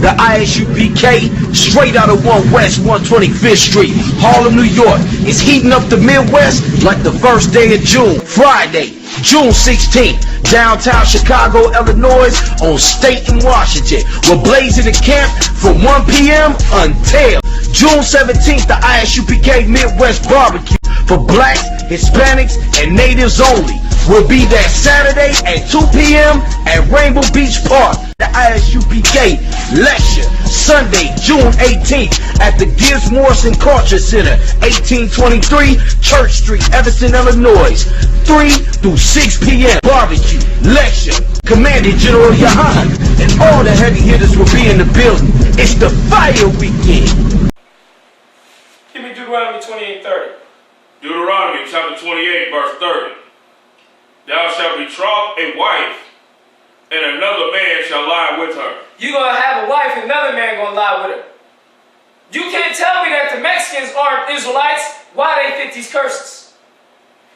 the ISUPK, straight out of 1 West 125th Street, Harlem, New York. It's heating up the Midwest like the first day of June. Friday, June 16th, downtown Chicago, Illinois, on State and Washington. We're blazing the camp from 1 p.m. until June 17th, the ISUPK Midwest Barbecue for blacks, Hispanics, and natives only. We'll be there Saturday at 2 p.m. at Rainbow Beach Park. The ISUPK lecture Sunday, June 18th at the Gibbs Morrison Culture Center, 1823 Church Street, Evanston, Illinois, 3 through 6 p.m. Barbecue, lecture, Commander General Yahan, and all the heavy hitters will be in the building. It's the fire weekend. Give me Deuteronomy 28:30. Deuteronomy chapter 28, verse 30. Thou shalt betroth a wife, and another man shall lie with her. You're going to have a wife and another man going to lie with her. You can't tell me that the Mexicans aren't Israelites. Why they fit these curses?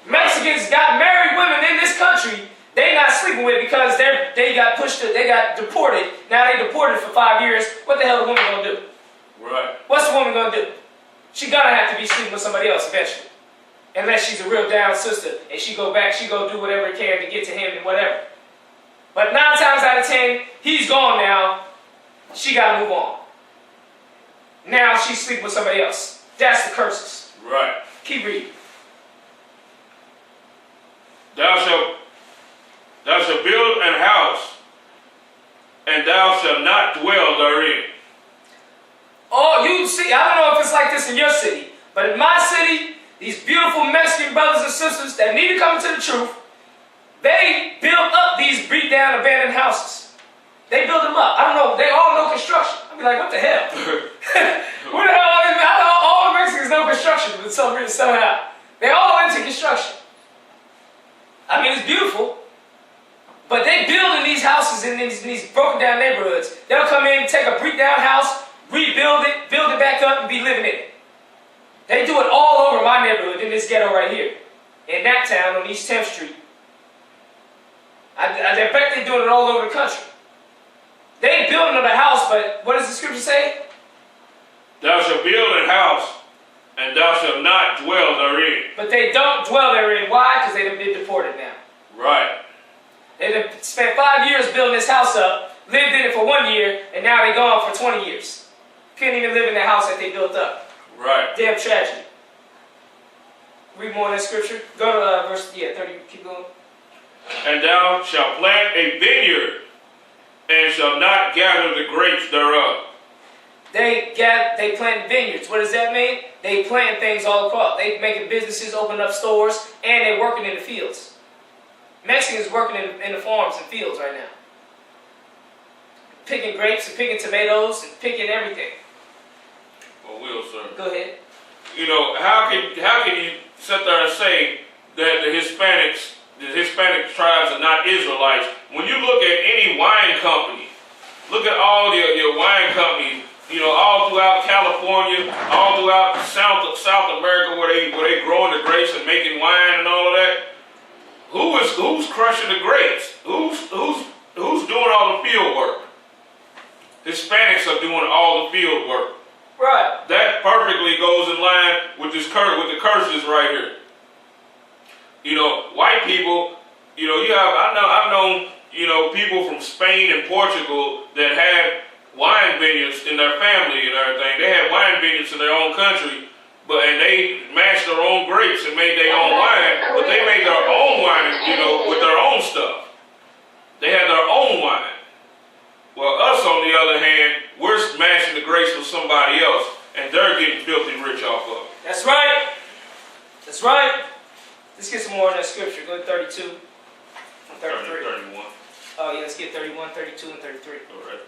Mexicans got married women in this country they not sleeping with because they got deported. Now they deported for 5 years. What the hell is the woman going to do? Right. What's the woman going to do? She going to have to be sleeping with somebody else eventually. Unless she's a real down sister and she go back, she go do whatever it can to get to him and whatever. But 9 times out of 10, he's gone now. She got to move on. Now she's sleeping with somebody else. That's the curses. Right. Keep reading. Thou shalt build an house, and thou shalt not dwell therein. Oh, you see, I don't know if it's like this in your city, but in my city, these beautiful Mexican brothers and sisters that need to come into the truth, they build up these beat down abandoned houses. They build them up. I don't know, they all know construction. I'd be like, what the hell? What the hell? All the Mexicans know construction, but somehow. They all into construction. I mean, it's beautiful. But they building these houses in these broken down neighborhoods. They'll come in, take a beat down house, rebuild it, build it back up, and be living in it. They do it all over my neighborhood in this ghetto right here. In that town on East 10th Street. I bet they're doing it all over the country. They ain't building a house, but what does the scripture say? Thou shalt build a house, and thou shalt not dwell therein. But they don't dwell therein. Why? Because they've been deported now. Right. They've spent 5 years building this house up, lived in it for 1 year, and now they're gone for 20 years. Can't even live in the house that they built up. Right. Damn tragedy. Read more in that scripture. Go to verse 30. Keep going. And thou shalt plant a vineyard, and shalt not gather the grapes thereof. They plant vineyards. What does that mean? They plant things all across. They making businesses, opening up stores, and they're working in the fields. Mexicans working in the farms and fields right now. Picking grapes and picking tomatoes and picking everything. Well, Will, sir. Go ahead. You know, how can you sit there and say that the Hispanic tribes are not Israelites? When you look at any wine company, look at all your wine companies, you know, all throughout California, all throughout South America, where they growing the grapes and making wine and all of that. Who's crushing the grapes? Who's doing all the field work? Hispanics are doing all the field work. Right. That perfectly goes in line with the curses right here. You know, white people. You know, I've known people from Spain and Portugal that had wine vineyards in their family and everything. They had wine vineyards in their own country, and they mashed their own grapes and made their own wine. But they made their own wine, with their own stuff. They had their own wine. Well, us on the other hand, we're smashing the grapes with somebody else, and they're getting filthy rich off of it. That's right. That's right. Let's get some more in that scripture. Go to 32 and 33. 31. Oh, yeah, let's get 31, 32, and 33. All right.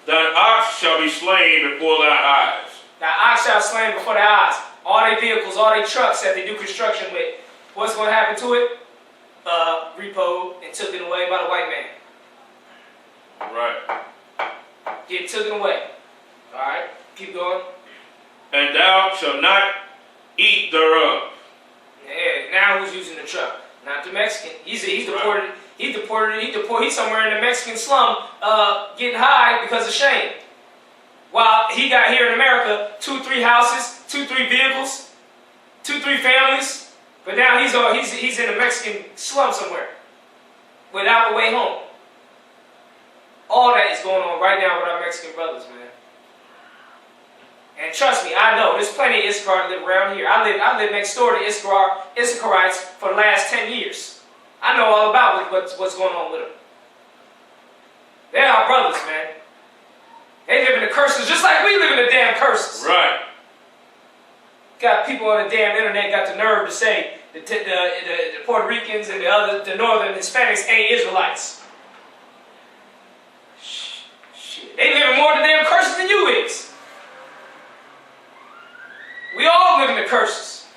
Thine ox shall be slain before thy eyes. Now, ox shall slain before their eyes. All their vehicles, all their trucks that they do construction with, what's going to happen to it? Repoed and taken away by the white man. Right. Get taken away. All right, keep going. And thou shalt not eat thereof. Yeah, now who's using the truck? Not the Mexican. He's deported. Right. He's somewhere in the Mexican slum, getting high because of shame. While he got here in America, 2-3 houses, 2-3 vehicles, 2-3 families. But now he's in a Mexican slum somewhere without a way home. All that is going on right now with our Mexican brothers, man. And trust me, I know there's plenty of Issachar to live around here. I live next door to Issacharites for the last 10 years. I know all about what's going on with them. They're our brothers, man. They live in the curses just like we live in the damn curses. Right. Got people on the damn internet got the nerve to say the Puerto Ricans and the northern Hispanics ain't Israelites. Shit. They live in more of the damn curses than you is. We all live in the curses.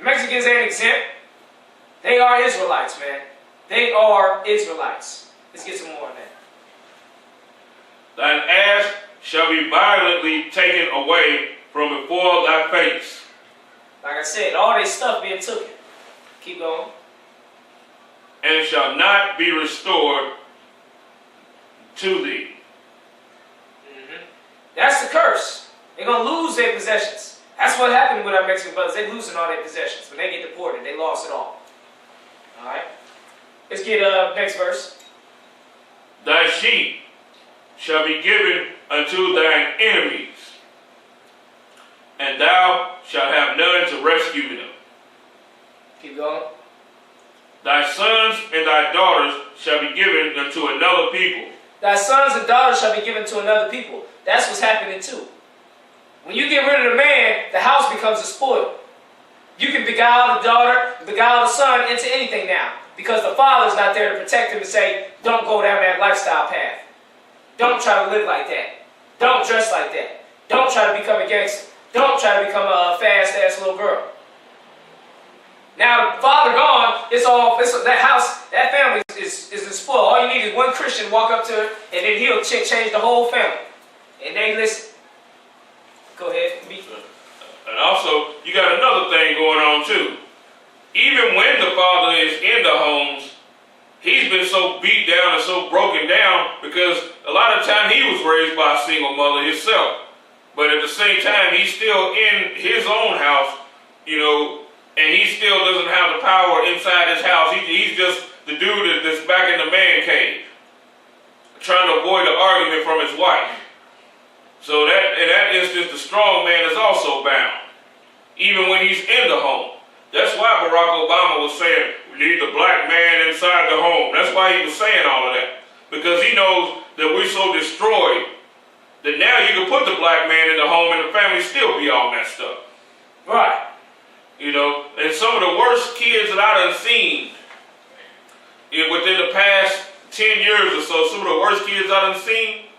Mexicans ain't exempt. They are Israelites, man. They are Israelites. Let's get some more on that. Thine ass shall be violently taken away from before thy face. Like I said, all their stuff being taken. Keep going. And shall not be restored to thee. That's the curse. They're going to lose their possessions. That's what happened with our Mexican brothers. They're losing all their possessions. When they get deported, they lost it all. Alright? Let's get next verse. Thy sheep shall be given unto thine enemies, and thou shalt have none to rescue them. Keep going. Thy sons and thy daughters shall be given unto another people. Thy sons and daughters shall be given to another people. That's what's happening too. When you get rid of the man, the house becomes a spoil. You can beguile the daughter, beguile the son into anything now. Because the father's not there to protect him and say, don't go down that lifestyle path. Don't try to live like that. Don't dress like that. Don't try to become a gangster. Don't try to become a fast-ass little girl. Now, the father gone, that house, that family is a spoil. All you need is one Christian walk up to her, and then he'll change the whole family. And they listen. Go ahead. And also, you got another thing going on too. Even when the father is in the homes, he's been so beat down and so broken down because a lot of time he was raised by a single mother himself. But at the same time, he's still in his own house, you know, and he still doesn't have the power inside his house. He's just the dude that's back in the man cave, trying to avoid an argument from his wife. So that in that instance, the strong man is also bound, even when he's in the home. That's why Barack Obama was saying, we need the black man inside the home. That's why he was saying all of that. Because he knows that we're so destroyed that now you can put the black man in the home and the family still be all messed up. Right. You know, and some of the worst kids that I done seen within the past 10 years or so, some of the worst kids I done seen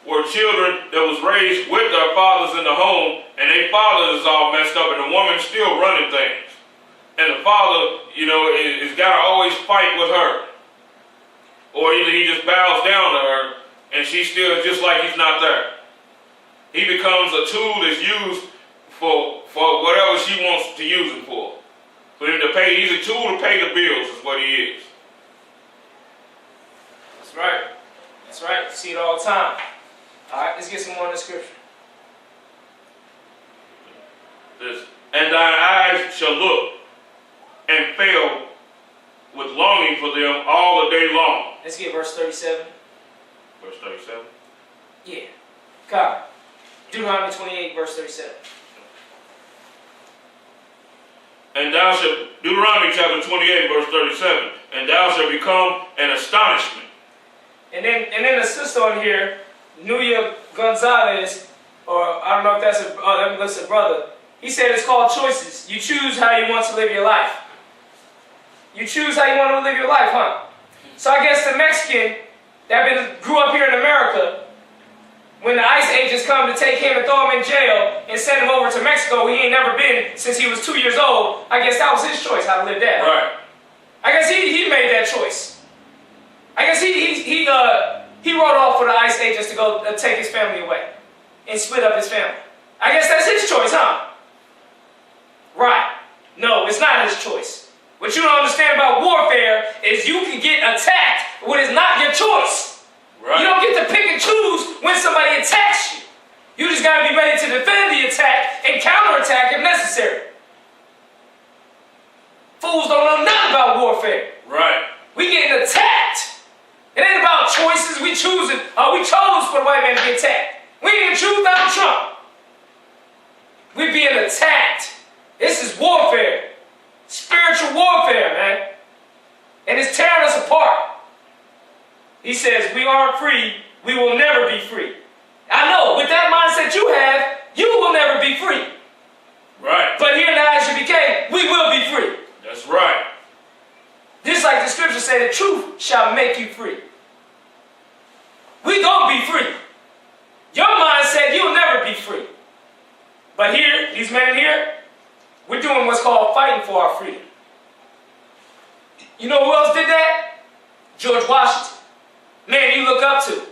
were children that was raised with their fathers in the home, and their fathers is all messed up, and the woman's still running things. And the father, you know, is got to always fight with her. Or either he just bows down to her, and she still is just like he's not there. He becomes a tool that's used for whatever she wants to use him for. For him to pay, he's a tool to pay the bills is what he is. That's right. That's right. You see it all the time. Alright, let's get some more in the scripture. And thine eyes shall look and fail with longing for them all the day long. Let's get verse 37. Verse 37? Yeah. Come. Deuteronomy 28, verse 37. And thou shalt, Deuteronomy chapter 28, verse 37, and thou shalt become an astonishment. And then the sister on here, Nuya Gonzalez, or I don't know if that's a brother. He said it's called choices. You choose how you want to live your life. You choose how you want to live your life, huh? So I guess the Mexican that grew up here in America, when the ICE agents come to take him and throw him in jail and send him over to Mexico, where he ain't never been since he was 2 years old, I guess that was his choice, how to live that. Right. I guess he made that choice. I guess he wrote off for the ICE agents to go take his family away and split up his family. I guess that's his choice, huh? Right. No, it's not his choice. What you don't understand about warfare is you can get attacked when it's not your choice. Right. You don't get to pick and choose when somebody attacks got to be ready to defend the attack and counterattack if necessary. Fools don't know nothing about warfare. Right. We getting attacked. It ain't about choices. We choosing. We chose for the white man to get attacked. We didn't choose Donald Trump. We being attacked. This is warfare. Spiritual warfare, man. And it's tearing us apart. He says, we aren't free. We will never be free. I know, with that mindset you have, you will never be free. Right. But here now as you became, we will be free. That's right. Just like the scripture say, the truth shall make you free. We gonna be free. Your mindset, you'll never be free. But here, these men here, we're doing what's called fighting for our freedom. You know who else did that? George Washington. Man you look up to.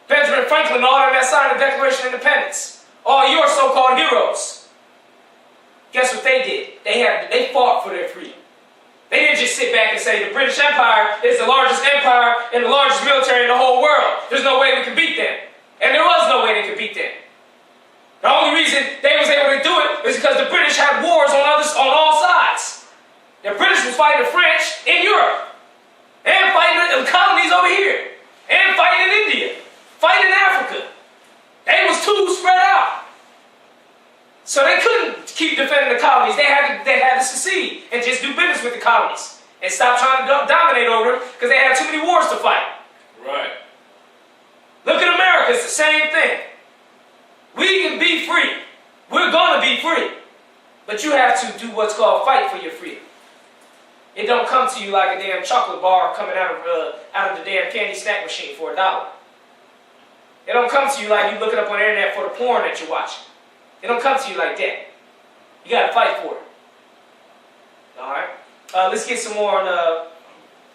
Benjamin Franklin, all of them that signed the Declaration of Independence. All your so-called heroes. Guess what they did? They fought for their freedom. They didn't just sit back and say the British Empire is the largest empire and the largest military in the whole world. There's no way we can beat them. And there was no way they could beat them. The only reason they was able to do it is because the British had wars on all sides. The British was fighting the French in Europe. And fighting the colonies over here. And fighting in India. Fighting in Africa. They was too spread out. So they couldn't keep defending the colonies. They had to secede and just do business with the colonies. And stop trying to dominate over them because they had too many wars to fight. Right. Look at America. It's the same thing. We can be free. We're going to be free. But you have to do what's called fight for your freedom. It don't come to you like a damn chocolate bar coming out of the damn candy snack machine for $1. It don't come to you like you looking up on the internet for the porn that you're watching. It don't come to you like that. You got to fight for it. All right. Let's get some more on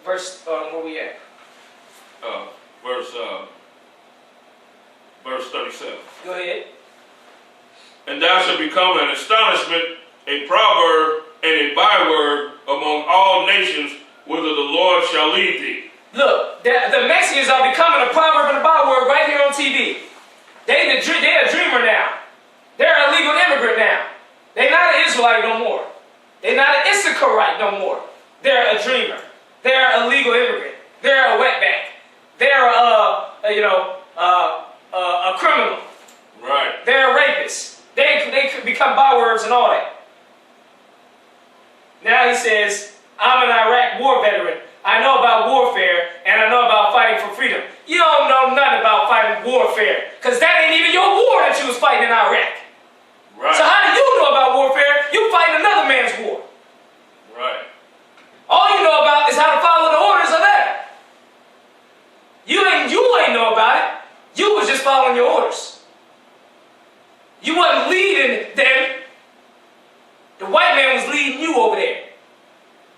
verse. Where we at? Verse 37. Go ahead. And thou shalt become an astonishment, a proverb, and a byword among all nations, whither the Lord shall lead thee. Look, the Mexicans are becoming a proverb and a byword right here on TV. They're a dreamer now. They're a legal immigrant now. They're not an Israelite no more. They're not an Isupk no more. They're a dreamer. They're a legal immigrant. They're a wetback. They're a criminal. Right. They're a rapist. They could become bywords and all that. Now he says, I'm an Iraq war veteran. I know about warfare, and I know about fighting for freedom. You don't know nothing about fighting warfare, because that ain't even your war that you was fighting in Iraq. Right. So how do you know about warfare? You fighting another man's war. Right. All you know about is how to follow the orders of that. You ain't know about it. You was just following your orders. You wasn't leading them. The white man was leading you over there.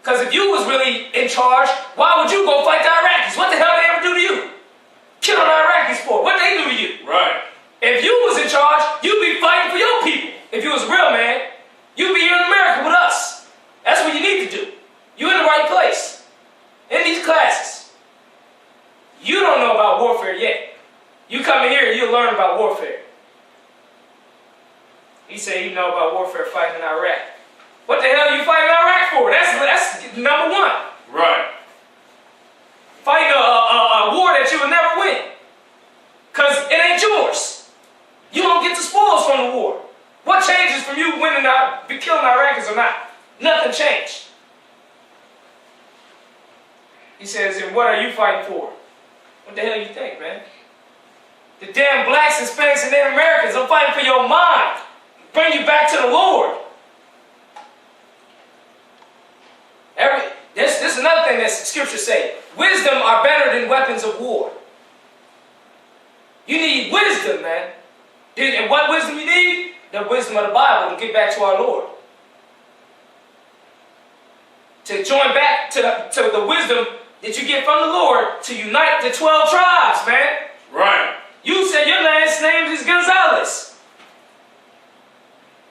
Because if you was really in charge, why would you go fight the Iraqis? What the hell did they ever do to you? Kill the Iraqis for? What they do to you? Right. If you was in charge, you'd be fighting for your people. If you was a real man, you'd be here in America with us. That's what you need to do. You're in the right place. In these classes. You don't know about warfare yet. You come in here, you'll learn about warfare. He said you know about warfare fighting in Iraq. What the hell are you fighting in Iraq for? That's number one. Right. Fighting a war that you will never win. Because it ain't yours. You don't get the spoils from the war. What changes from you winning killing Iraqis or not? Nothing changed. He says, and what are you fighting for? What the hell you think, man? The damn blacks, Hispanics, and Native Americans are fighting for your mind. Bring you back to the Lord. This is another thing that Scripture say. Wisdom are better than weapons of war. You need wisdom, man. And what wisdom you need? The wisdom of the Bible to get back to our Lord. To join back to the wisdom that you get from the Lord to unite the 12 tribes, man. Right. You said your last name is Gonzalez.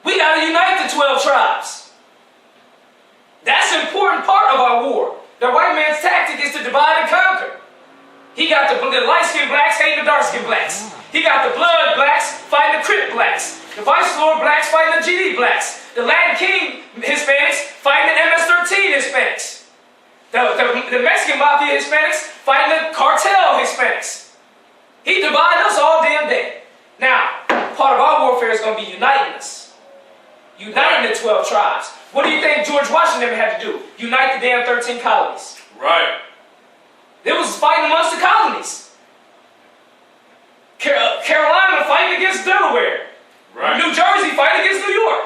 We got to unite the 12 tribes. That's an important part of our war. The white man's tactic is to divide and conquer. He got the light-skinned blacks hating the dark-skinned blacks. He got the blood blacks fighting the Crip blacks. The Vice Lord blacks fighting the GD blacks. The Latin King Hispanics fighting the MS-13 Hispanics. The Mexican Mafia Hispanics fighting the cartel Hispanics. He divided us all damn day. Now, part of our warfare is going to be uniting us. Uniting the 12 tribes. What do you think George Washington had to do? Unite the damn 13 colonies. Right. There was fighting amongst the colonies. Carolina fighting against Delaware. Right. New Jersey fighting against New York.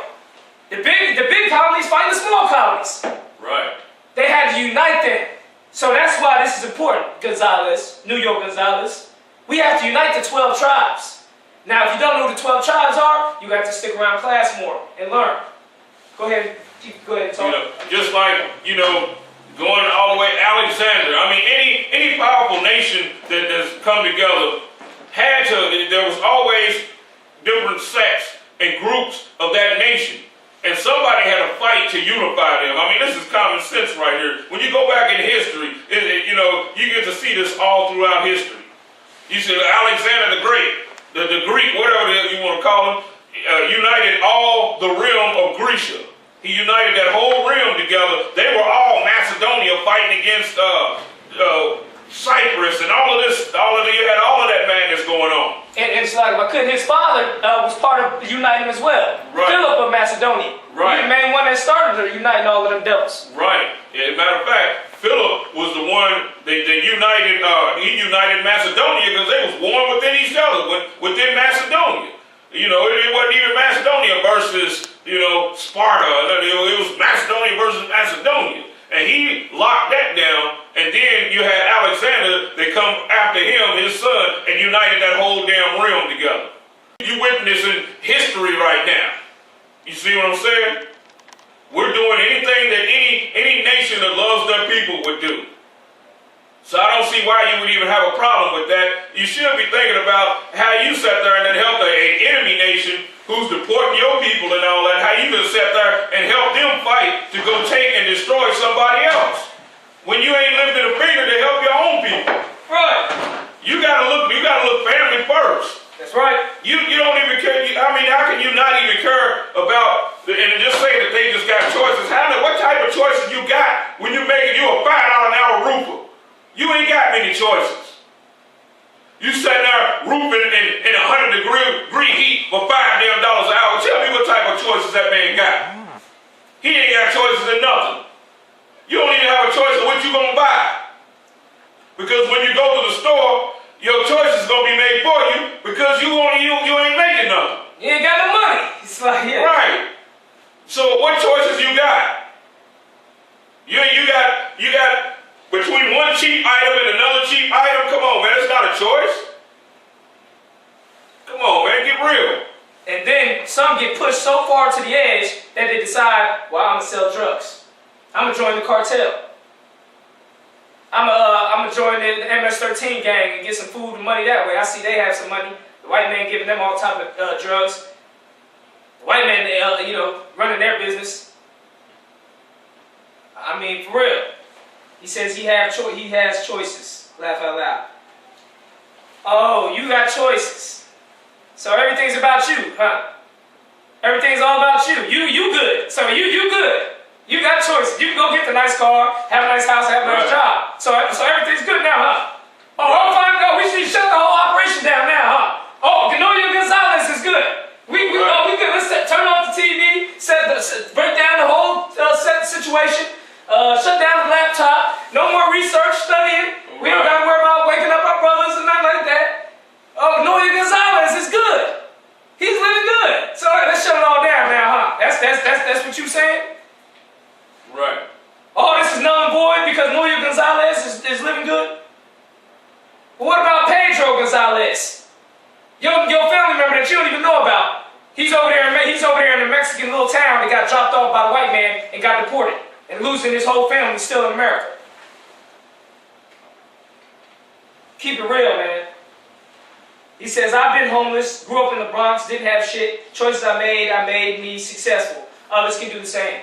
The big colonies fighting the small colonies. Right. They had to unite them. So that's why this is important, Gonzalez, New York Gonzalez. We have to unite the 12 tribes. Now, if you don't know who the 12 tribes are, you have to stick around class more and learn. Go ahead and talk. Just like, going all the way Alexander. I mean, any powerful nation that's come together there was always different sects and groups of that nation. And somebody had to fight to unify them. I mean, this is common sense right here. When you go back in history, you get to see this all throughout history. You see Alexander the Great, the Greek, whatever you want to call him, united all the realm of Grecia. He united that whole realm together. They were all Macedonia fighting against Cyprus and all of this. You had all of that madness going on. And it's like, his father was part of uniting as well. Right. Philip of Macedonia. Right. He the main one that started uniting all of them devils. Right. As a matter of fact, Philip was the one that united. He united Macedonia because they was warring within each other, within Macedonia. It wasn't even Macedonia versus Sparta. It was Macedonia versus Macedonia. And he locked that down, and then you had Alexander that come after him, his son, and united that whole damn realm together. You witnessing history right now. You see what I'm saying? We're doing anything that any nation that loves their people would do. So I don't see why you would even have a problem with that. You should be thinking about how you sat there and then helped an enemy nation who's deporting your people and all that, how you can sit there and help them fight to go take and destroy somebody else. When you ain't lifted a finger to help your own people. Right. You gotta look family first. That's right. You don't even care. How can you not even care about and just say that they just got choices? What type of choices you got when you making you a $5 an hour roofer? You ain't got many choices. You sat there roofing in 100-degree heat for $5 damn an hour. Tell me what type of choices that man got. He ain't got choices in nothing. You don't even have a choice of what you gonna buy. Because when you go to the store, your choice is gonna be made for you because you ain't making nothing. You ain't got no money. It's like, yeah. Right. So what choices you got? You got between one cheap item and another cheap item. Come on, man, it's not a choice. Come on, man, get real. And then some get pushed so far to the edge that they decide, well, I'm gonna sell drugs. I'm gonna join the cartel. I'm gonna join the MS-13 gang and get some food and money that way. I see they have some money. The white man giving them all type of drugs. The white man, running their business. I mean, for real. He says he has choices. Laugh out loud. Oh, you got choices. So everything's about you, huh? Everything's all about you. You good. So you good. You got choices. You can go get the nice car, have a nice house, have a nice job. So everything's good now, huh? Oh, fine. No, we should shut the whole operation down now, huh? Oh, Canonia Gonzalez is good. We good. Let's turn off the TV, break down the whole situation. Shut down the laptop. No more research, studying. We don't got to worry about waking up our brothers and nothing like that. Oh, Noah Gonzalez is good. He's living good. So let's shut it all down now, huh? That's what you saying? Right. Oh, this is null and void because Noah Gonzalez is living good? But what about Pedro Gonzalez? Your family member that you don't even know about. He's over there in a Mexican little town that got dropped off by the white man and got deported. And losing his whole family still in America. Keep it real, man. He says, I've been homeless, grew up in the Bronx, didn't have shit. Choices I made me successful. Others can do the same.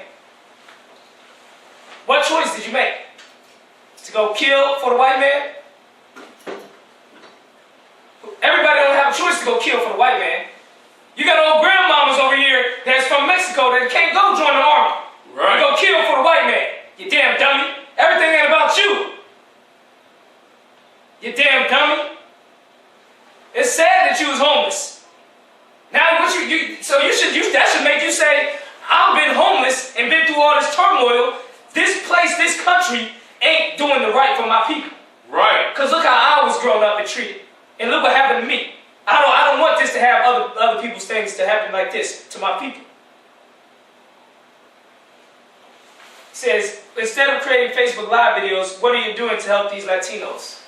What choice did you make? To go kill for the white man? a choice to go kill for the white man. You got old grandmamas over here that's from Mexico that can't go join the army. Right. You go kill for the white man. You damn dummy. Everything ain't about you. You damn dummy. It's sad that you was homeless. Now what that should make you say, I've been homeless and been through all this turmoil. This place, this country ain't doing the right for my people. Right. Because look how I was grown up and treated. And look what happened to me. I don't want this to have other people's things to happen like this to my people. It says, instead of creating Facebook Live videos, what are you doing to help these Latinos?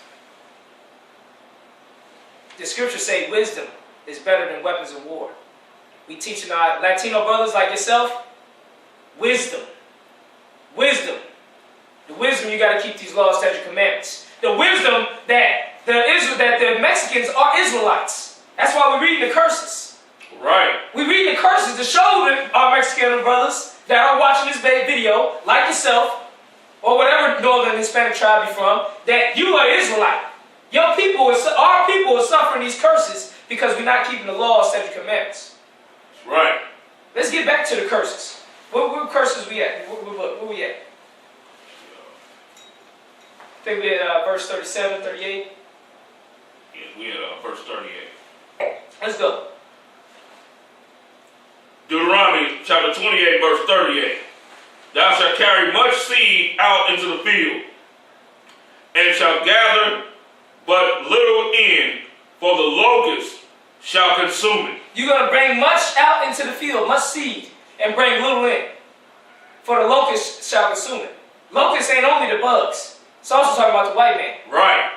The scriptures say wisdom is better than weapons of war. We teaching our Latino brothers like yourself, wisdom. Wisdom. The wisdom you got to keep these laws, statutes, commandments. The wisdom that the Mexicans are Israelites. That's why we read the curses. Right. We read the curses to show our Mexican brothers that are watching this video, like yourself, or whatever northern Hispanic tribe you're from, that you are Israelite. Our people are suffering these curses because we're not keeping the laws, statutes, commandments. Right. Let's get back to the curses. What curses we at? Where we at? I think we at verse 37, 38. Yeah, we at verse 38. Let's go. Deuteronomy chapter 28, verse 38. Thou shalt carry much seed out into the field, and shalt gather but little in, for the locust shall consume it. You're going to bring much out into the field, much seed, and bring little in, for the locust shall consume it. Locusts ain't only the bugs. It's also talking about the white man. Right.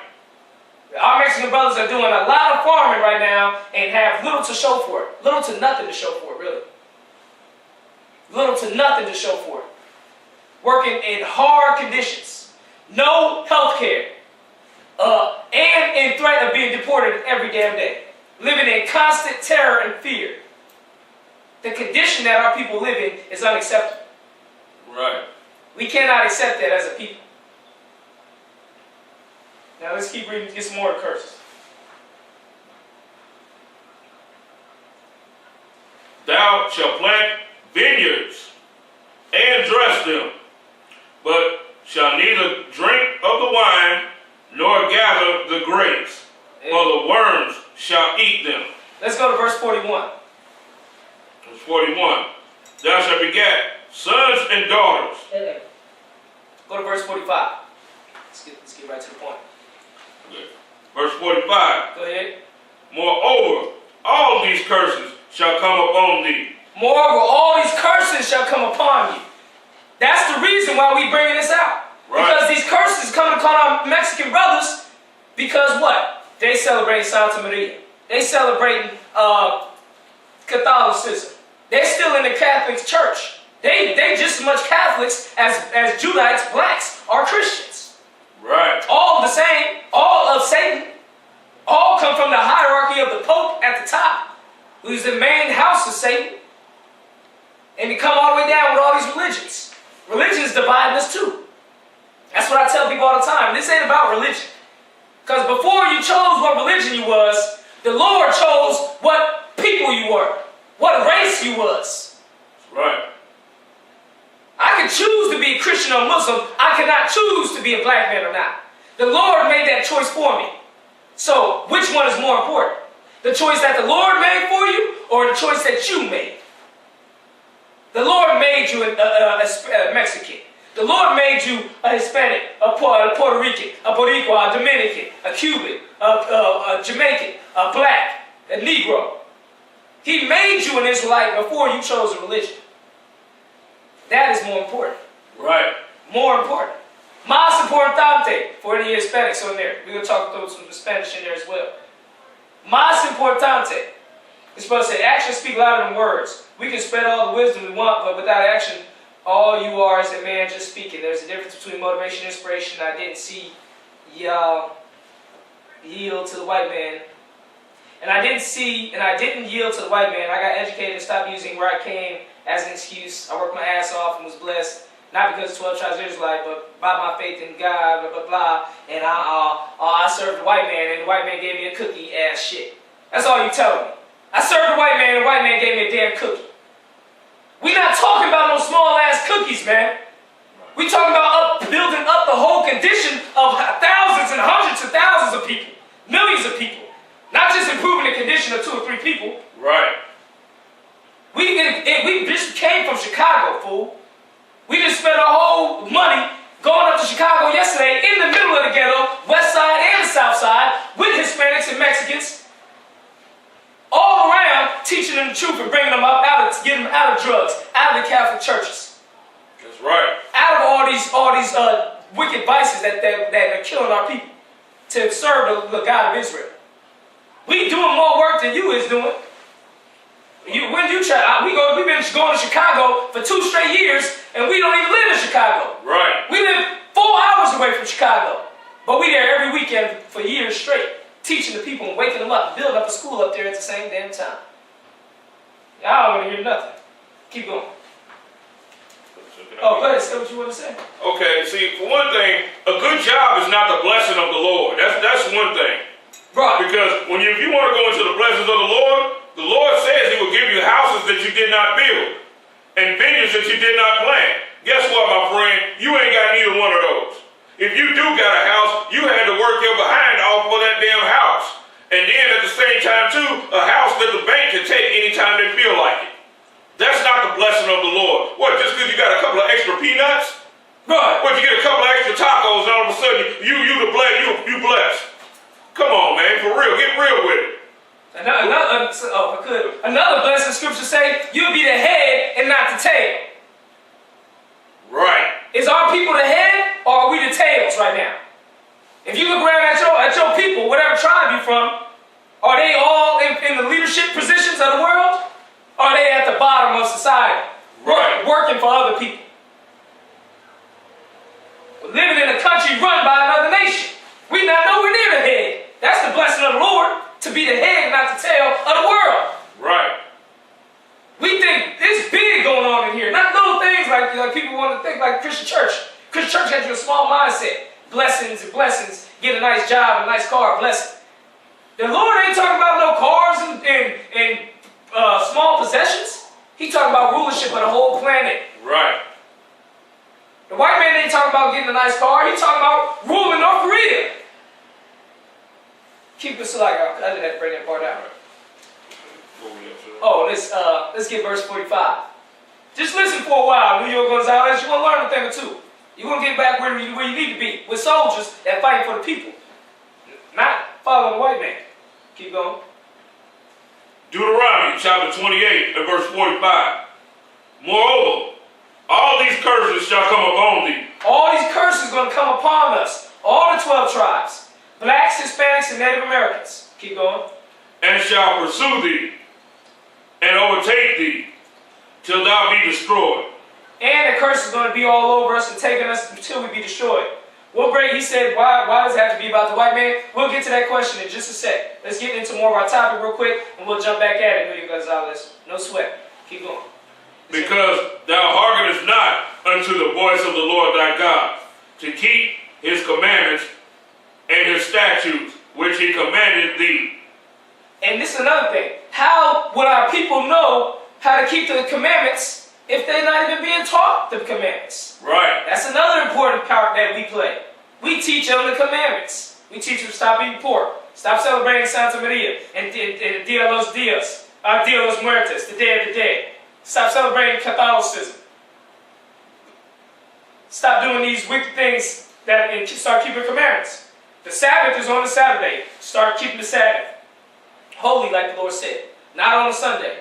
Our Mexican brothers are doing a lot of farming right now and have little to show for it. Little to nothing to show for it, really. Little to nothing to show for it. Working in hard conditions. No health care. And in threat of being deported every damn day. Living in constant terror and fear. The condition that our people live in is unacceptable. Right. We cannot accept that as a people. Now let's keep reading, get some more curses. Thou shalt plant vineyards and dress them, but shall neither drink of the wine nor gather the grapes, for the worms shall eat them. Let's go to verse 41. Verse 41. Thou shalt beget sons and daughters. Go to verse 45. Let's get right to the point. Okay. Verse 45. Go ahead. Moreover, all these curses shall come upon thee. Moreover, all these curses shall come upon you. That's the reason why we bringing this out. Right. Because these curses come upon our Mexican brothers because what? They celebrate Santa Maria. They celebrating Catholicism. They're still in the Catholic Church. They just as much Catholics as Judites, blacks, are Christians. Right. All the same, all of Satan. All come from the hierarchy of the Pope at the top, who's the main house of Satan. And they come all the way down with all these religions. Religion's dividing us too. That's what I tell people all the time. This ain't about religion. Because before you chose what religion you was, the Lord chose what people you were, what race you was. Right. I can choose to be a Christian or Muslim. I cannot choose to be a black man or not. The Lord made that choice for me. So, which one is more important? The choice that the Lord made for you or the choice that you made? The Lord made you a Mexican. The Lord made you a Hispanic, a Puerto Rican, a Boricua, a Dominican, a Cuban, a Jamaican, a black, a Negro. He made you an Israelite before you chose a religion. That is more important. Right. More important. Más importante for any Hispanics on there. We're going to talk through some Spanish in there as well. Más importante. It's supposed to say, actions speak louder than words. We can spread all the wisdom we want, but without action, all you are is a man just speaking. There's a difference between motivation and inspiration. I didn't see y'all yield to the white man. And I didn't yield to the white man. I got educated and stopped using where I came as an excuse. I worked my ass off and was blessed. Not because of 12 tribes of Israelites, but by my faith in God, blah, blah, blah. And I served the white man, and the white man gave me a cookie ass shit. That's all you telling me. I served a white man, and the white man gave me a damn cookie. We not talking about no small-ass cookies, man. We talking about building up the whole condition of thousands and hundreds of thousands of people. Millions of people. Not just improving the condition of 2 or 3 people. Right. We just came from Chicago, fool. We just spent our whole money going up to Chicago yesterday in the middle of the ghetto, west side and the south side, with Hispanics and Mexicans, all around teaching them the truth and bringing them up, getting them out of drugs, out of the Catholic churches. That's right. Out of all these wicked vices that are killing our people to serve the God of Israel. We doing more work than you is doing. We've been going to Chicago for 2 straight years, and we don't even live in Chicago. Right. We live 4 hours away from Chicago, but we there every weekend for years straight, teaching the people and waking them up, and building up a school up there at the same damn time. I don't want to hear nothing. Keep going. Oh, go ahead. Say what you want to say. Okay. See, for one thing, a good job is not the blessing of the Lord. That's one thing. Right. Because if you want to go into the blessings of the Lord says He will give you houses that you did not build and vineyards that you did not plant. Guess what, my friend? You ain't got neither one of those. If you do got a house, you had to work your behind off for that damn house. And then at the same time, too, a house that the bank can take anytime they feel like it. That's not the blessing of the Lord. What, just because you got a couple of extra peanuts? Right. What, you get a couple of extra tacos and all of a sudden you blessed? Come on, man, for real. Get real with it. Another blessing scripture say, you'll be the head and not the tail. Right. Is our people the head, or are we the tails right now? If you look around at your people, whatever tribe you're from, are they all in the leadership positions of the world? Or are they at the bottom of society? Right. Working for other people. We're living in a country run by another nation. We're not nowhere near the head. That's the blessing of the Lord, to be the head, not the tail of the world. Right. We think it's big going on in here. Not little things like people want to think like Christian church. Christian church has you a small mindset. Blessings and blessings. Get a nice job, a nice car, blessing. The Lord ain't talking about no cars and small possessions. He talking about rulership of the whole planet. Right. The white man ain't talking about getting a nice car. He talking about ruling North Korea. Keep this like I didn't have to bring that part out. Oh, let's get verse 45. Just listen for a while, New York Gonzalez. You're going to learn a thing or two. You're going to get back where you need to be, with soldiers that fight for the people, not following the white man. Keep going. Deuteronomy chapter 28 and verse 45. Moreover, all these curses shall come upon thee. All these curses are going to come upon us. All the 12 tribes. Blacks, Hispanics, and Native Americans. Keep going. And shall pursue thee and overtake thee till thou be destroyed. And the curse is going to be all over us and taking us until we be destroyed. He said, why does it have to be about the white man? We'll get to that question in just a sec. Let's get into more of our topic real quick, and we'll jump back at it, New York Gonzalez. No sweat. Keep going. Because thou hearkenest not unto the voice of the Lord thy God, to keep His commandments and His statutes, which He commanded thee. And this is another thing. How would our people know how to keep the commandments if they're not even being taught the commandments? Right. That's another important part that we play. We teach them the commandments. We teach them to stop eating pork, stop celebrating Santa Maria and Dia de los Dias, Dia de los Muertos, the Day of the Dead. Stop celebrating Catholicism. Stop doing these wicked things and start keeping commandments. The Sabbath is on a Saturday. Start keeping the Sabbath holy, like the Lord said, not on a Sunday.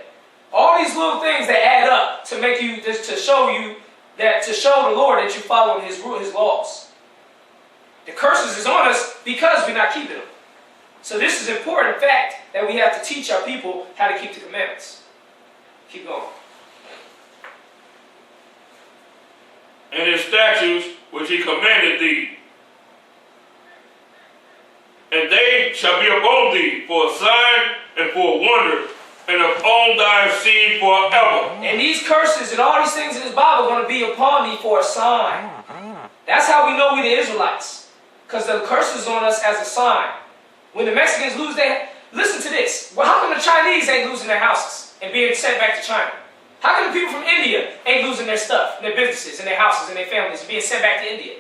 All these little things that add up to make you, to show the Lord that you're following His laws. The curses is on us because we're not keeping them. So this is an important fact that we have to teach our people how to keep the commandments. Keep going. And His statutes which He commanded thee. And they shall be upon thee for a sign and for a wonder, and upon thy seed forever. And these curses and all these things in this Bible are going to be upon thee for a sign. That's how we know we're the Israelites. Because the curse is on us as a sign. When the Mexicans lose their listen to this. Well, how come the Chinese ain't losing their houses and being sent back to China? How come the people from India ain't losing their stuff, and their businesses, and their houses, and their families, and being sent back to India?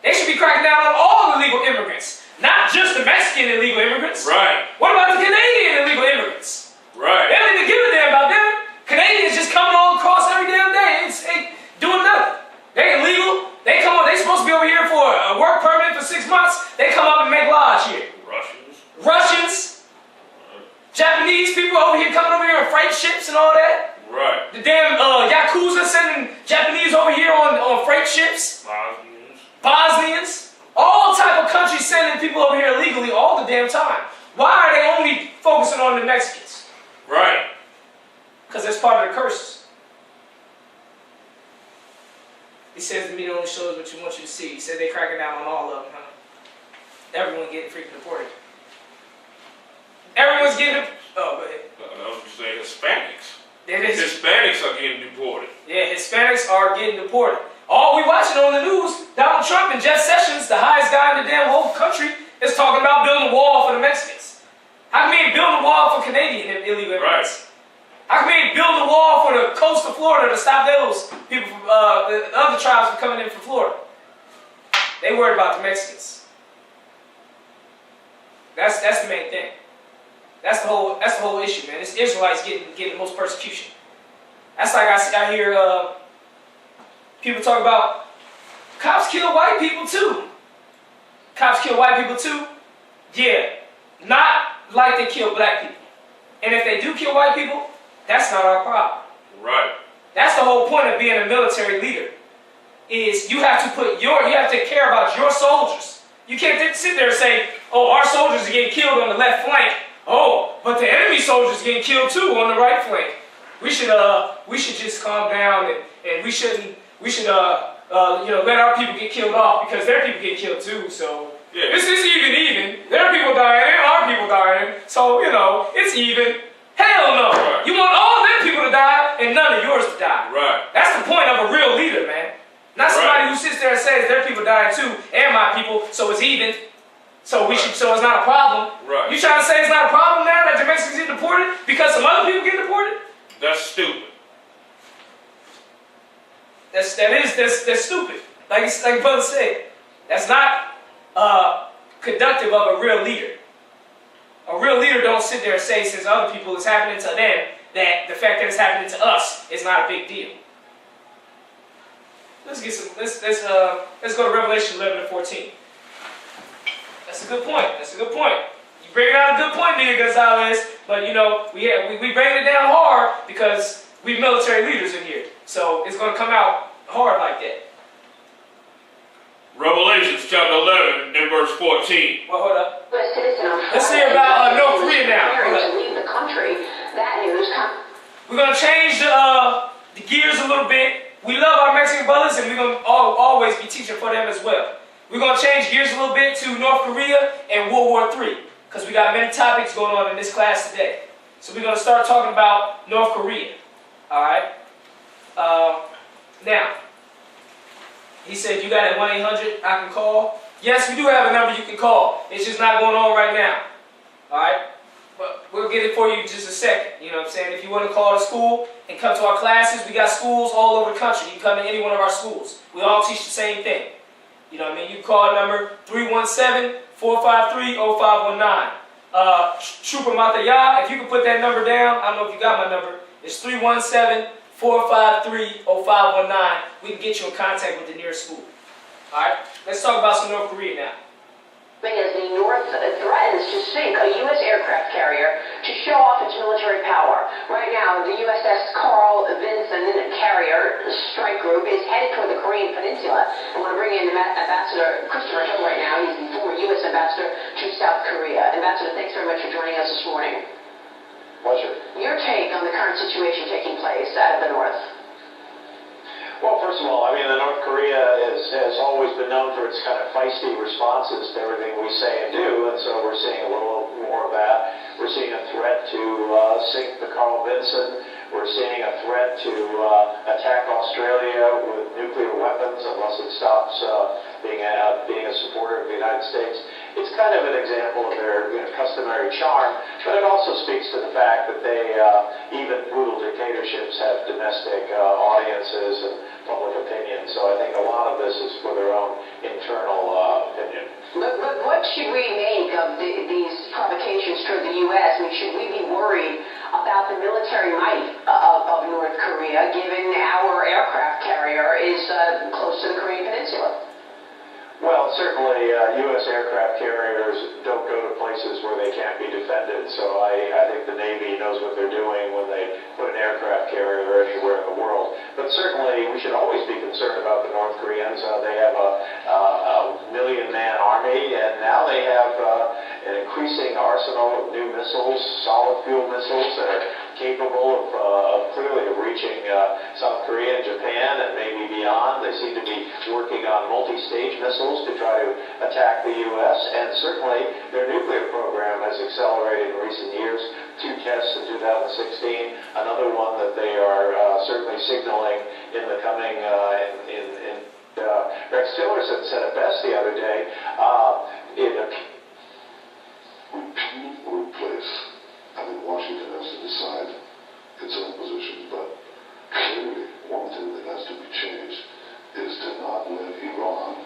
They should be cracking down on all illegal immigrants, not just the Mexican illegal immigrants. Right. What about the Canadian illegal immigrants? Right. They don't even give a damn about them. Canadians just coming all across every damn day, ain't doing nothing. They illegal. They come up. They supposed to be over here for a work permit for 6 months. They come up and make lodge here. Russians, Japanese people over here coming over here on freight ships and all that. Right. The damn Yakuza sending Japanese over here on freight ships. Bosnians. All type of countries sending people over here illegally all the damn time. Why are they only focusing on the Mexicans? Right. Because that's part of the curses. He says the media only shows what you want you to see. He said they cracking down on all of them, huh? Everyone getting freaking deported. Everyone's getting... Oh, go ahead. I was just saying Hispanics. Hispanics are getting deported. Yeah, Hispanics are getting deported. All we watching on the news, Donald Trump and Jeff Sessions, the highest guy in the damn whole country, is talking about building a wall for the Mexicans. How come he ain't building a wall for Canadian illegal immigrants? Right. How come he ain't building a wall for the coast of Florida to stop those people from the other tribes from coming in from Florida? They worried about the Mexicans. That's the main thing. That's the whole issue, man. It's Israelites getting the most persecution. That's like I hear people talk about cops kill white people too. Cops kill white people too? Yeah. Not like they kill black people. And if they do kill white people, that's not our problem. Right. That's the whole point of being a military leader. Is you have to care about your soldiers. You can't sit there and say, oh, our soldiers are getting killed on the left flank. Oh, but the enemy soldiers are getting killed too on the right flank. We should just calm down and we should let our people get killed off because their people get killed too. So yeah. It's even. Their people dying and our people dying. So it's even. Hell no. Right. You want all their people to die and none of yours to die. Right. That's the point of a real leader, man. Not somebody who sits there and says their people dying too and my people, so it's even. So so it's not a problem. Right. You trying to say it's not a problem now that the Mexicans get deported because some other people get deported? That's stupid. That's stupid. Like brother said, that's not conductive of a real leader. A real leader don't sit there and say since other people it's happening to them that the fact that it's happening to us is not a big deal. Let's go to Revelation 11 and 14. That's a good point. You bring out a good point, Nina Gonzalez, but we bring it down hard because we military leaders in here. So it's gonna come out hard like that. Revelation chapter 11 and verse 14. Well, hold up. Let's hear about North Korea now. We're gonna change the gears a little bit. We love our Mexican brothers, and we're gonna always be teaching for them as well. We're going to change gears a little bit to North Korea and World War III because we got many topics going on in this class today. So we're going to start talking about North Korea. Alright? Now, he said you got a 1-800 I can call. Yes, we do have a number you can call. It's just not going on right now. Alright? But we'll get it for you in just a second. You know what I'm saying? If you want to call the school and come to our classes, we got schools all over the country. You can come to any one of our schools. We all teach the same thing. You know what I mean? You call number 317-453-0519. Trooper Mataya, if you can put that number down, I don't know if you got my number. It's 317-453-0519. We can get you in contact with the nearest school. Alright? Let's talk about some North Korea now. As the North threatens to sink a U.S. aircraft carrier to show off its military power. Right now, the USS Carl Vinson carrier strike group is headed toward the Korean Peninsula. I want to bring in Ambassador Christopher Hill right now. He's the former U.S. ambassador to South Korea. Ambassador, thanks very much for joining us this morning. Pleasure. Your take on the current situation taking place out of the North? Well, first of all, I mean, the North Korea has always been known for its kind of feisty responses to everything we say and do, and so we're seeing a little more of that. We're seeing a threat to sink the Carl Vinson. We're seeing a threat to attack Australia with nuclear weapons unless it stops being a supporter of the United States. It's kind of an example of their customary charm, but it also speaks to the fact that they, even brutal dictatorships, have domestic audiences and public opinion. So I think a lot of this is for their own internal opinion. But what should we make of these provocations toward the U.S.? I mean, should we be worried about the military might of North Korea, given our aircraft carrier is close to the Korean Peninsula? Well, certainly U.S. aircraft carriers don't go to places where they can't be defended, so I think the Navy knows what they're doing when they put an aircraft carrier anywhere in the world. But certainly we should always be concerned about the North Koreans. They have a million-man army, and now they have an increasing arsenal of new missiles, solid fuel missiles that are capable of clearly reaching South Korea and Japan and maybe beyond. They seem to be working on multi-stage missiles to try to attack the U.S., and certainly their nuclear program has accelerated in recent years. 2 tests in 2016, another one that they are certainly signaling in the coming, Rex Tillerson said it best the other day, repeat or replace. I think Washington has to decide its own positions, but clearly one thing that has to be changed is to not let Iran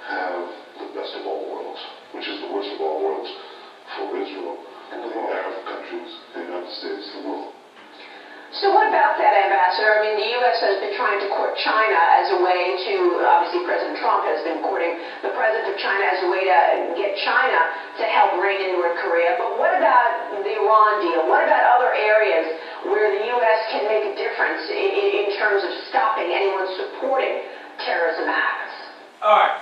have the best of all worlds, which is the worst of all worlds for Israel and the Arab countries, the United States, the world. So what about that, Ambassador? I mean, the U.S. has been trying to court China as a way to, obviously President Trump has been courting the President of China as a way to get China to help rein in North Korea. But what about the Iran deal? What about other areas where the U.S. can make a difference in terms of stopping anyone supporting terrorism acts? All right.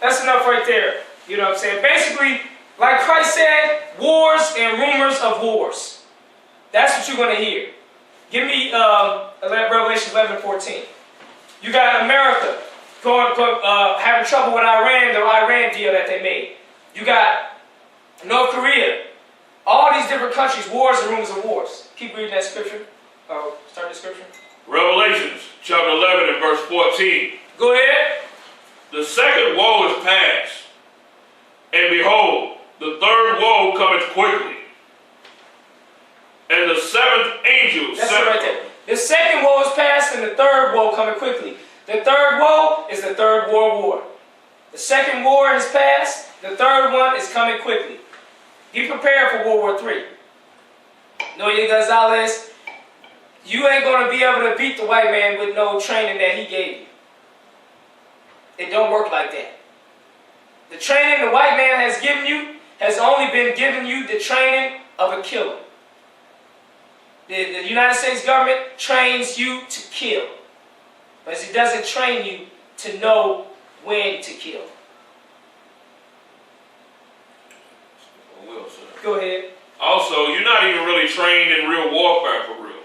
That's enough right there. You know what I'm saying? Basically, like Christ said, wars and rumors of wars. That's what you're going to hear. Give me Revelation 11:14. You got America having trouble with Iran, the Iran deal that they made. You got North Korea. All these different countries, wars and rumors of wars. Keep reading that scripture. Start the scripture. Revelations chapter 11 and verse 14. Go ahead. The second woe is past, and behold, the third woe cometh quickly. And the seventh angel... That's it right there. The second woe is past, and the third woe coming quickly. The third woe is the Third World War. The second war has passed. The third one is coming quickly. Be prepared for World War III. Noye Gonzalez, you ain't going to be able to beat the white man with no training that he gave you. It don't work like that. The training the white man has given you has only been giving you the training of a killer. The United States government trains you to kill, but it doesn't train you to know when to kill. Well, sir. Go ahead. Also, you're not even really trained in real warfare for real.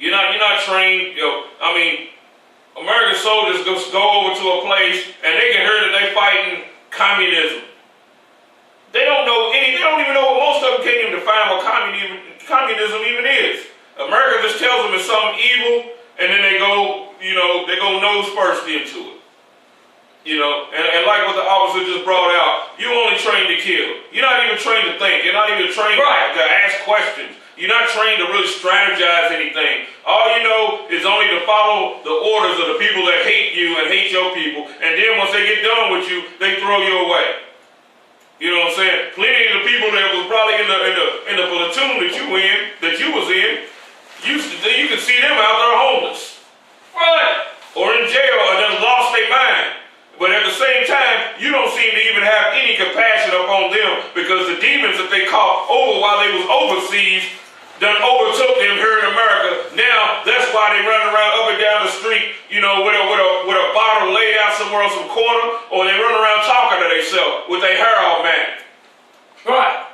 You're not trained. I mean, American soldiers just go over to a place and they can hear that they're fighting communism. They don't know any. They don't even know what most of them can't even define what communism even is. America just tells them it's something evil, and then they go, they go nose first into it. And like what the officer just brought out, you only trained to kill. You're not even trained to think. You're not even trained to ask questions. You're not trained to really strategize anything. All you know is only to follow the orders of the people that hate you and hate your people, and then once they get done with you, they throw you away. You know what I'm saying? Plenty of the people that was probably in the platoon that you was in, you can see them out there homeless, right? Or in jail, or just lost their mind. But at the same time, you don't seem to even have any compassion upon them because the demons that they caught over while they was overseas done overtook them here in America. Now that's why they run around up and down the street, with a bottle laid out somewhere on some corner, or they run around talking to themselves with their hair all matted. Right.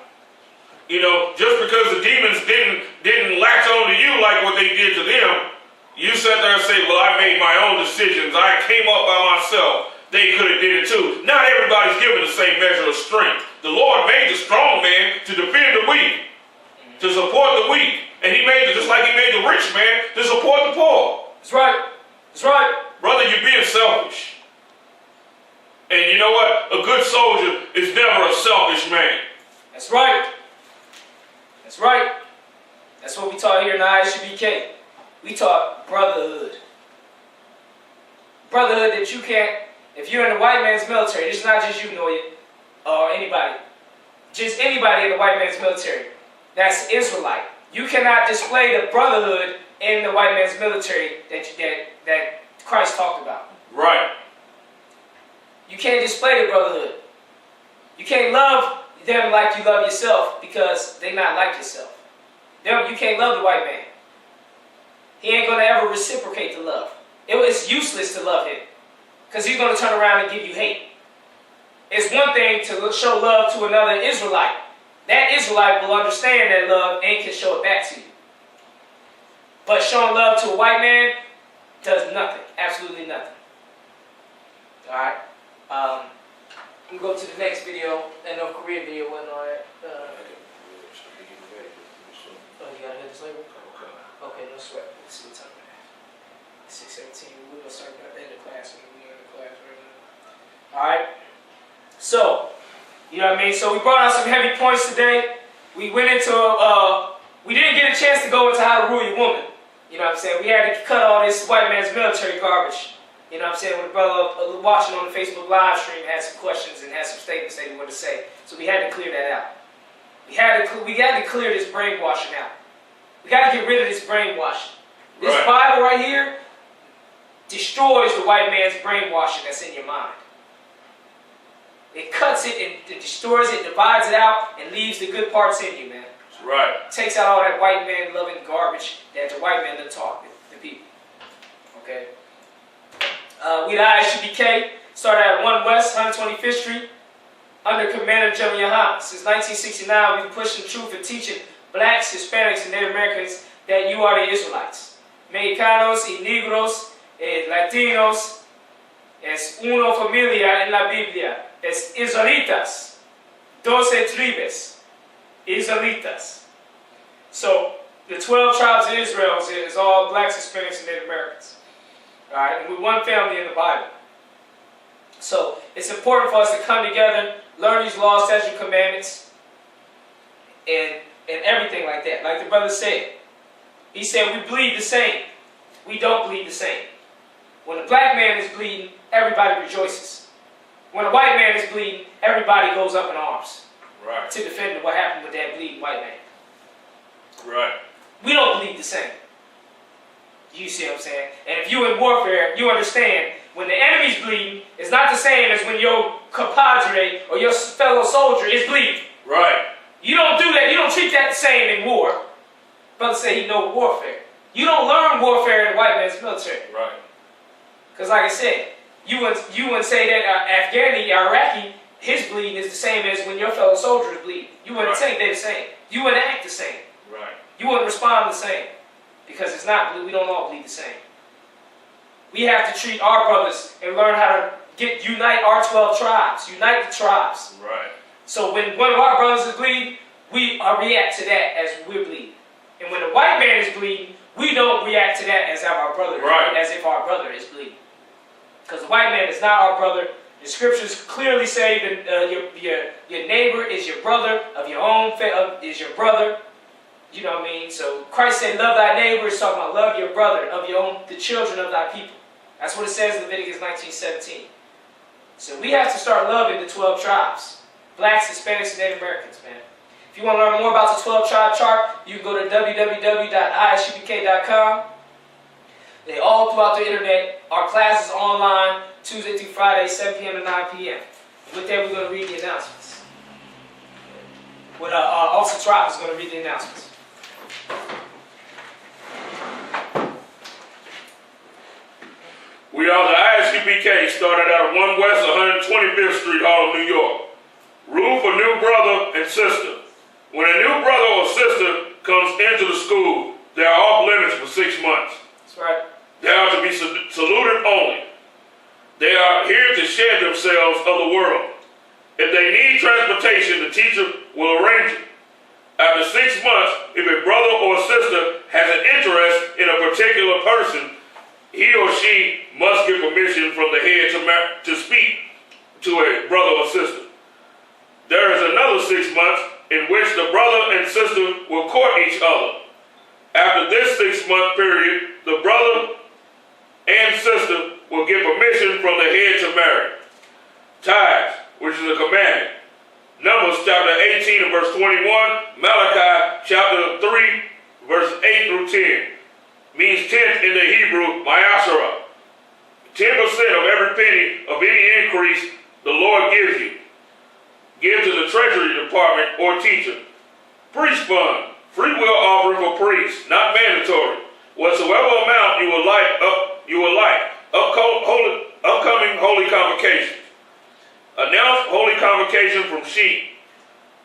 Just because the demons didn't latch on to you like what they did to them, you sat there and say, well, I made my own decisions. I came up by myself. They could have did it too. Not everybody's given the same measure of strength. The Lord made the strong man to defend the weak, to support the weak. And he made it just like he made the rich man to support the poor. That's right. That's right. Brother, you're being selfish. And you know what? A good soldier is never a selfish man. That's right. That's right. That's what we taught here in the Isupk. We taught brotherhood. Brotherhood that you can't, if you're in the white man's military, it's not just you, Noya, or anybody. Just anybody in the white man's military. That's Israelite. You cannot display the brotherhood in the white man's military that Christ talked about. Right. You can't display the brotherhood. You can't love them like you love yourself because they're not like yourself. You can't love the white man. He ain't going to ever reciprocate the love. It's useless to love him because he's going to turn around and give you hate. It's one thing to show love to another Israelite. That Israelite will understand that love and can show it back to you. But showing love to a white man does nothing. Absolutely nothing. Alright. We'll go to the next video, the North Korea video and all that. Oh, you gotta hit this label? Okay, no sweat. Let's see what time it is. 6:17. We're gonna start at the end of class and we're in the class right now. Alright. So, you know what I mean? So we brought out some heavy points today. We went into we didn't get a chance to go into how to rule your woman. You know what I'm saying? We had to cut all this white man's military garbage. You know what I'm saying? When the brother watching on the Facebook live stream had some questions and had some statements that he wanted to say. So we had to clear that out. We had to clear this brainwashing out. We got to get rid of this brainwashing. This Bible right here destroys the white man's brainwashing that's in your mind. It cuts it and destroys it, divides it out, and leaves the good parts in you, man. That's right. Takes out all that white man loving garbage that the white man done taught the people. Okay? We the Isupk started at 1 West, 125th Street, under Commander General Yohana. Since 1969, we've been pushing the truth and teaching blacks, Hispanics, and Native Americans that you are the Israelites. Mexicanos y negros, Latinos, es una familia en la Biblia. Es Israelitas. 12 tribes. Israelitas. So, the 12 tribes of Israel is all blacks, Hispanics, and Native Americans. Alright, and we're one family in the Bible. So, it's important for us to come together, learn these laws, statutes, and commandments, and everything like that. Like the brother said. He said we bleed the same. We don't bleed the same. When a black man is bleeding, everybody rejoices. When a white man is bleeding, everybody goes up in arms. Right. To defend what happened with that bleeding white man. Right. We don't bleed the same. You see what I'm saying? And if you're in warfare, you understand when the enemy's bleeding, it's not the same as when your compadre or your fellow soldier is bleeding. Right. You don't do that. You don't treat that the same in war. Brother say he knows warfare. You don't learn warfare in the white man's military. Right. Because like I said, you wouldn't say that Afghani, Iraqi, his bleeding is the same as when your fellow soldier is bleeding. You wouldn't say they're the same. You wouldn't act the same. Right. You wouldn't respond the same. Because it's not, we don't all bleed the same. We have to treat our brothers and learn how to unite our 12 tribes. Unite the tribes. Right. So when one of our brothers is bleeding, we react to that as we're bleeding. And when the white man is bleeding, we don't react to that as if our brother is bleeding. Because the white man is not our brother. The scriptures clearly say that your neighbor is your brother, of your own is your brother. You know what I mean? So Christ said, love thy neighbor. It's talking about love your brother, of your own, the children of thy people. That's what it says in Leviticus 19:17. So we have to start loving the 12 tribes. Blacks, Hispanics, and Native Americans, man. If you want to learn more about the 12 tribe chart, you can go to www.isupk.com. They're all throughout the internet. Our class is online Tuesday through Friday, 7 p.m. to 9 p.m. With that, we're going to read the announcements. Our Officer Tribe is going to read the announcements. We are the Isupk, started out at 1 West 125th Street, Harlem, New York. Rule for new brother and sister. When a new brother or sister comes into the school, they are off limits for 6 months. That's right. They are to be saluted only. They are here to shed themselves of the world. If they need transportation, the teacher will arrange it. After 6 months, if a brother or sister has an interest in a particular person, he or she must get permission from the head to brother or sister. There is another 6 months in which the brother and sister will court each other. After this 6-month period, the brother and sister will get permission from the head to marry. Tithes, which is a commandment. Numbers chapter 18 and verse 21. Malachi chapter 3 verse 8 through 10. Means tenth in the Hebrew, ma'asherah. 10% of every penny of any increase the Lord gives you. Give to the treasury department or teacher. Priest fund, free will offering for priests, not mandatory. Whatsoever amount you will like, upcoming holy convocations. Announce holy convocation from sheep.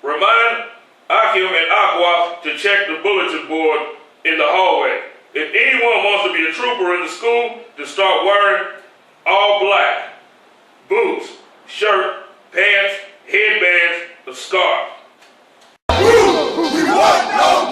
Remind Akim and Aqua to check the bulletin board in the hallway. If anyone wants to be a trooper in the school, to start wearing all black. Boots, shirt, pants, headbands, a scarf. We want no